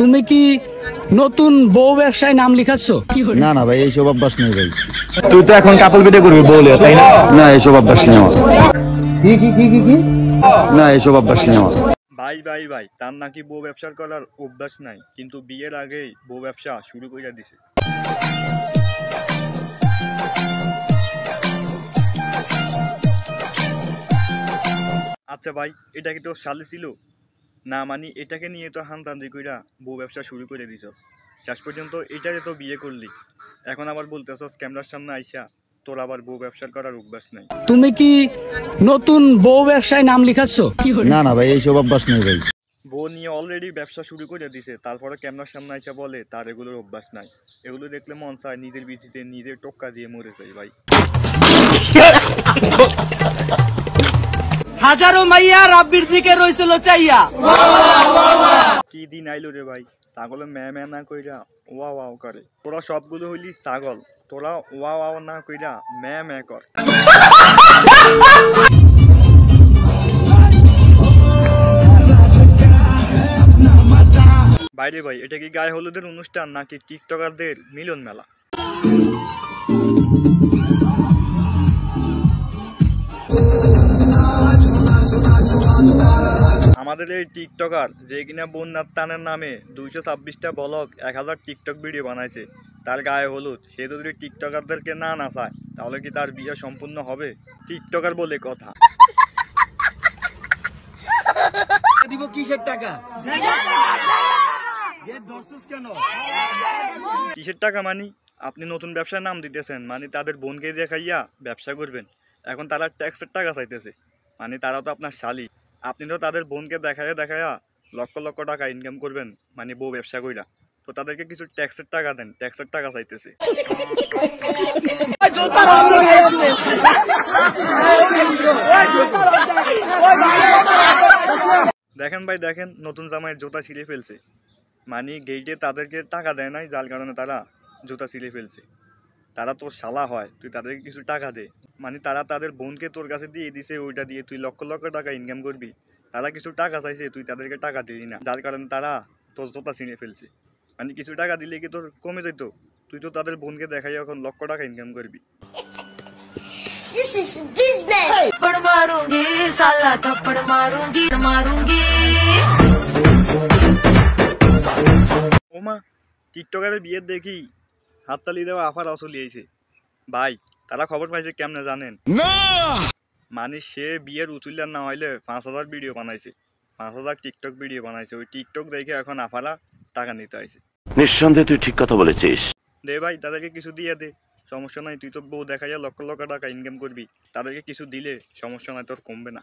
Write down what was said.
তুমি কি নতুন বউ ব্যবসায় নাম লিখাচ্ছ? না না ভাই, এইসব অভ্যাস নেই ভাই। তুই তো এখন কাপল বিটে করবি বলে, তাই না? না, এইসব অভ্যাস নেই আমার। কি না, এইসব অভ্যাস নেই আমার। ভাই তার নাকি বউ ব্যবসা করার অভ্যাস নাই, কিন্তু বিয়ের আগেই বউ ব্যবসা শুরু করে দিছে। আচ্ছা ভাই, এটা কি তোর শালি ছিল না? মানে এটাকে নিয়ে তো হানতান্দি কইরা বউ ব্যবসা শুরু করে দিছ, শেষ পর্যন্ত এটাকে তো বিয়ে করলি, এখন আবার বলতেছস ক্যামেরার সামনে আইসা তোর আবার বউ ব্যবসা করার অভ্যাস নাই। তুমি কি নতুন বউ ব্যবসায় নাম লিখাচ্ছ? না না ভাই, এইসব অভ্যাস নেই ভাই। বউ নিয়ে অলরেডি ব্যবসা শুরু করে দিছে, তারপরে ক্যামেরার সামনে আইসা বলে তার এগুলোর অভ্যাস নাই। এগুলো দেখলে মন চায় নিজের বিচিতে নিজের টোক্কা দিয়ে মরে যায় ভাই। হাজারো মাইয়া রাব্বির দিকে রইছিল চাইয়া। কি দিন আইলো রে ভাই, ছাগলে ম্যা না কইরা ওয়া ওয়াও করে। তোরা সবগুলো হইলি ছাগল, তোরা ওয়া ওয়াও না কইরা ম্যা কর। বাইরে ভাই, এটা কি গায়ে হলুদের অনুষ্ঠান নাকি টিকটকারদের মিলন মেলা? আমাদের এই টিকটকার যে কিনা বন্যার টানের নামে 226টা ব্লগ 1000 টিকটক ভিডিও বানাইছে, তার গায়ে হলুদ, সে যদি টিকটকারদেরকে না নাচায় তাহলে কি তার বিয়ে সম্পূর্ণ হবে? টিকটকার বলে কথা। দিব কিসের টাকা? কিসের টাকা মানি? আপনি নতুন ব্যবসার নাম দিতেছেন, মানে তাদের বোনকে দেখাইয়া ব্যবসা করবেন। এখন তারা ট্যাক্সের টাকা চাইতেছে, মানে তারা তো আপনার শালি, আপনি তো তাদের বোনকে দেখাইয়া লক্ষ লক্ষ টাকা ইনকাম করবেন, মানে বউ ব্যবসা কইরা। তো তাদেরকে কিছু ট্যাক্সের টাকা দেন, ট্যাক্সের টাকা চাইতেছে। দেখেন ভাই দেখেন, নতুন জামাইয়ের জুতা ছিঁড়ে ফেলছে, মানে গেইটে তাদেরকে টাকা দেয় নাই, যার কারণে তারা জুতা ছিঁড়ে ফেলছে। তারা তোর শালা হয়, তুই তাদেরকে কিছু টাকা দে, মানে তারা তাদের বোনকে তোর কাছে দিয়ে দিছে, ওইটা দিয়ে তুই লক্ষ লক্ষ টাকা ইনকাম করবি। তারা কিছু টাকা চাইছে, তুই তাদেরকে টাকা দিলি না, যার কারণে তারা তোর জুতা ছিঁড়ে ফেলছে। মানে কিছু টাকা দিলে কি তোর কমে যেত? তুই তো তাদের বোনকে দেখাই এখন লক্ষ টাকা ইনকাম করবি। This is business. थप्पड़ मारूंगी साला, थप्पड़ मारूंगी। ওমা, টিকটকারের বিয়ের দেখি হাততালি দেওয়া আফার আসলি আইছে ভাই। তারা খবর পাইছে কেমনে জানেন? মানে সে বিয়ের উচুলিয়ার না হইলে 5000 ভিডিও বানাইছে, 5000 টিকটক ভিডিও বানাইছে। ওই টিকটক দেখে এখন আফারা টাকা নিতে আইছে। নিঃসন্দেহে তুই ঠিক কথা বলেছিস। দে ভাই, তাদেরকে কিছু দিয়ে দে, সমস্যা নাই। তুই তো বউ দেখাইয়া লক্ষ লক্ষ টাকা ইনকাম করবি, তাদেরকে কিছু দিলে সমস্যা নাই, তোর কমবে না।